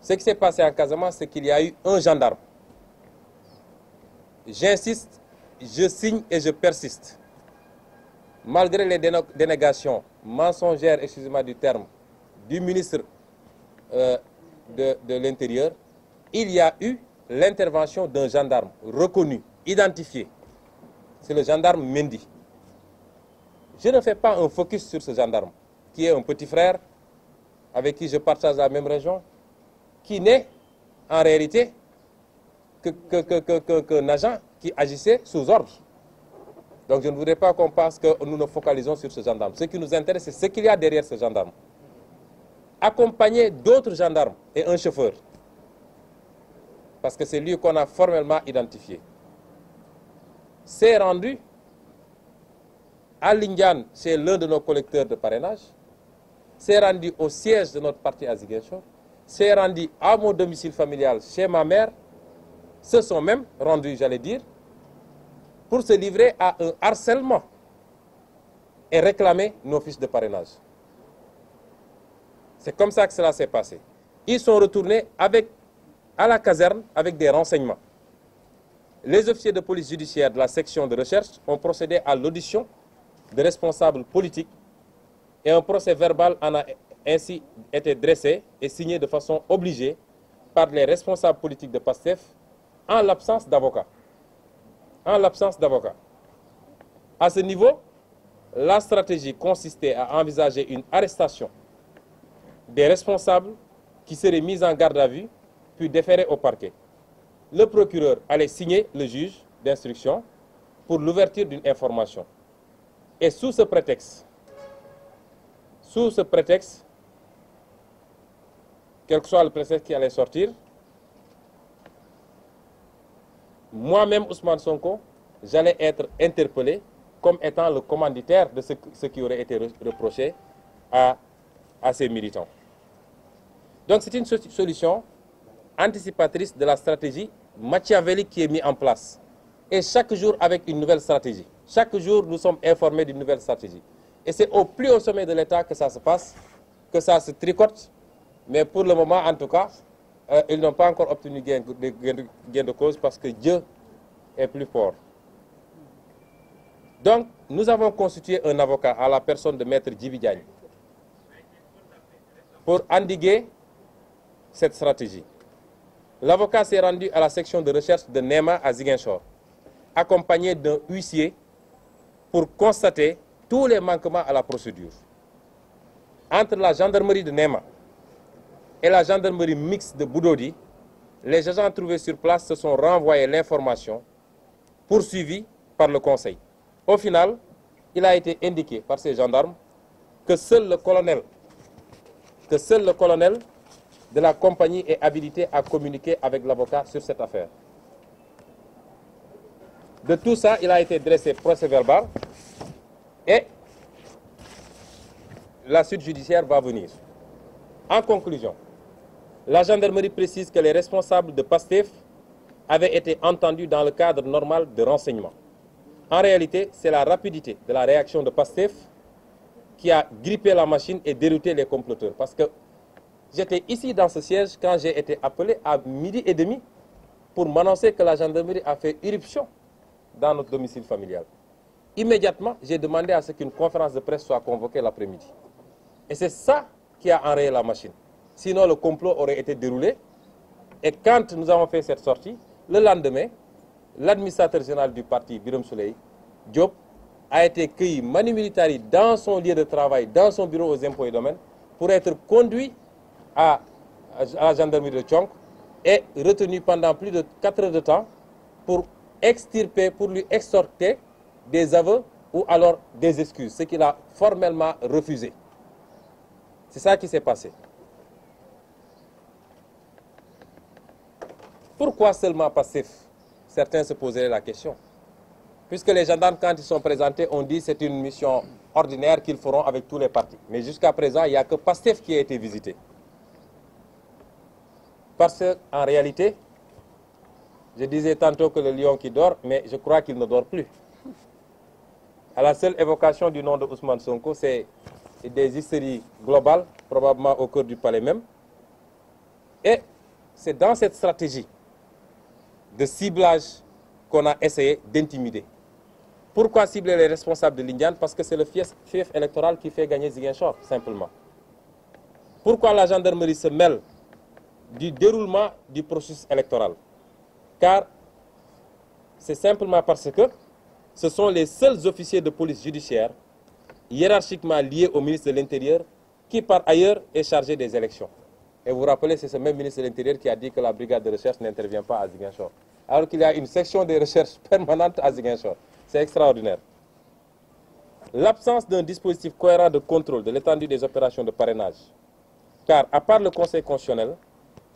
Ce qui s'est passé en Casamance, c'est qu'il y a eu un gendarme. J'insiste, je signe et je persiste. Malgré les dénégations mensongères, excusez-moi du terme, du ministre de l'Intérieur, il y a eu l'intervention d'un gendarme reconnu, identifié. C'est le gendarme Mendy. Je ne fais pas un focus sur ce gendarme, qui est un petit frère, avec qui je partage la même région, qui n'est en réalité qu'un agent qui agissait sous ordre. Donc je ne voudrais pas qu'on pense que nous nous focalisons sur ce gendarme. Ce qui nous intéresse, c'est ce qu'il y a derrière ce gendarme. Accompagné d'autres gendarmes et un chauffeur. Parce que c'est lui qu'on a formellement identifié. C'est rendu à Lindiane, c'est l'un de nos collecteurs de parrainage. C'est rendu au siège de notre parti à Ziguinchor. C'est rendu à mon domicile familial chez ma mère. Se sont même rendus, j'allais dire, pour se livrer à un harcèlement et réclamer nos fiches de parrainage. C'est comme ça que cela s'est passé. Ils sont retournés à la caserne avec des renseignements. Les officiers de police judiciaire de la section de recherche ont procédé à l'audition de responsables politiques et un procès verbal en a ainsi été dressé et signé de façon obligée par les responsables politiques de PASTEF en l'absence d'avocats. En l'absence d'avocats. À ce niveau, la stratégie consistait à envisager une arrestation des responsables qui seraient mis en garde à vue puis déférés au parquet. Le procureur allait signer le juge d'instruction pour l'ouverture d'une information. Et sous ce prétexte, quel que soit le prétexte qui allait sortir, moi-même, Ousmane Sonko, j'allais être interpellé comme étant le commanditaire de ce qui aurait été reproché à ces militants. Donc c'est une solution anticipatrice de la stratégie machiavélique qui est mise en place. Et chaque jour avec une nouvelle stratégie. Chaque jour, nous sommes informés d'une nouvelle stratégie. Et c'est au plus haut sommet de l'État que ça se passe, que ça se tricote. Mais pour le moment, en tout cas, ils n'ont pas encore obtenu gain de cause parce que Dieu est plus fort. Donc, nous avons constitué un avocat à la personne de Maître Djibi Diagne pour endiguer cette stratégie. L'avocat s'est rendu à la section de recherche de Nema à Ziguinchor, accompagné d'un huissier pour constater tous les manquements à la procédure. Entre la gendarmerie de Nema et la gendarmerie mixte de Boudodi, les agents trouvés sur place se sont renvoyés l'information poursuivie par le conseil. Au final, il a été indiqué par ces gendarmes que seul le colonel de la compagnie est habilité à communiquer avec l'avocat sur cette affaire. De tout ça, il a été dressé procès verbal et la suite judiciaire va venir. En conclusion, la gendarmerie précise que les responsables de PASTEF avaient été entendus dans le cadre normal de renseignement. En réalité, c'est la rapidité de la réaction de PASTEF qui a grippé la machine et dérouté les comploteurs. Parce que j'étais ici dans ce siège quand j'ai été appelé à 12h30 pour m'annoncer que la gendarmerie a fait irruption dans notre domicile familial. Immédiatement, j'ai demandé à ce qu'une conférence de presse soit convoquée l'après-midi. Et c'est ça qui a enrayé la machine. Sinon, le complot aurait été déroulé. Et quand nous avons fait cette sortie, le lendemain, l'administrateur général du parti, Birame Souleye Diop, a été cueilli manu militari dans son lieu de travail, dans son bureau aux impôts et domaines, pour être conduit à la gendarmerie de Tchonk et retenu pendant plus de 4 heures de temps pour extirper, pour lui extorquer des aveux ou alors des excuses, ce qu'il a formellement refusé. C'est ça qui s'est passé. Pourquoi seulement PASTEF? Certains se poseraient la question. Puisque les gendarmes, quand ils sont présentés, ont dit que c'est une mission ordinaire qu'ils feront avec tous les partis. Mais jusqu'à présent, il n'y a que PASTEF qui a été visité. Parce qu'en réalité, je disais tantôt que le lion qui dort, mais je crois qu'il ne dort plus. À la seule évocation du nom de Ousmane Sonko, c'est des hystéries globales, probablement au cœur du palais même. Et c'est dans cette stratégie de ciblage qu'on a essayé d'intimider. Pourquoi cibler les responsables de Lindiane? Parce que c'est le fief électoral qui fait gagner Ziguinchor, simplement. Pourquoi la gendarmerie se mêle du déroulement du processus électoral? Car c'est simplement parce que ce sont les seuls officiers de police judiciaire hiérarchiquement liés au ministre de l'Intérieur qui, par ailleurs, est chargé des élections. Et vous vous rappelez, c'est ce même ministre de l'Intérieur qui a dit que la brigade de recherche n'intervient pas à Ziguinchor, alors qu'il y a une section de recherche permanente à Ziguinchor. C'est extraordinaire. L'absence d'un dispositif cohérent de contrôle de l'étendue des opérations de parrainage, car à part le Conseil constitutionnel,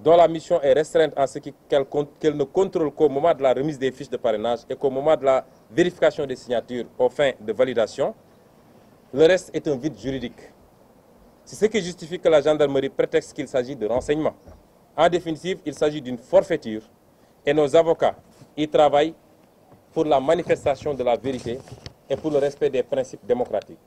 dont la mission est restreinte en ce qu'elle ne contrôle qu'au moment de la remise des fiches de parrainage et qu'au moment de la vérification des signatures aux fins de validation, le reste est un vide juridique. C'est ce qui justifie que la gendarmerie prétexte qu'il s'agit de renseignements. En définitive, il s'agit d'une forfaiture et nos avocats y travaillent pour la manifestation de la vérité et pour le respect des principes démocratiques.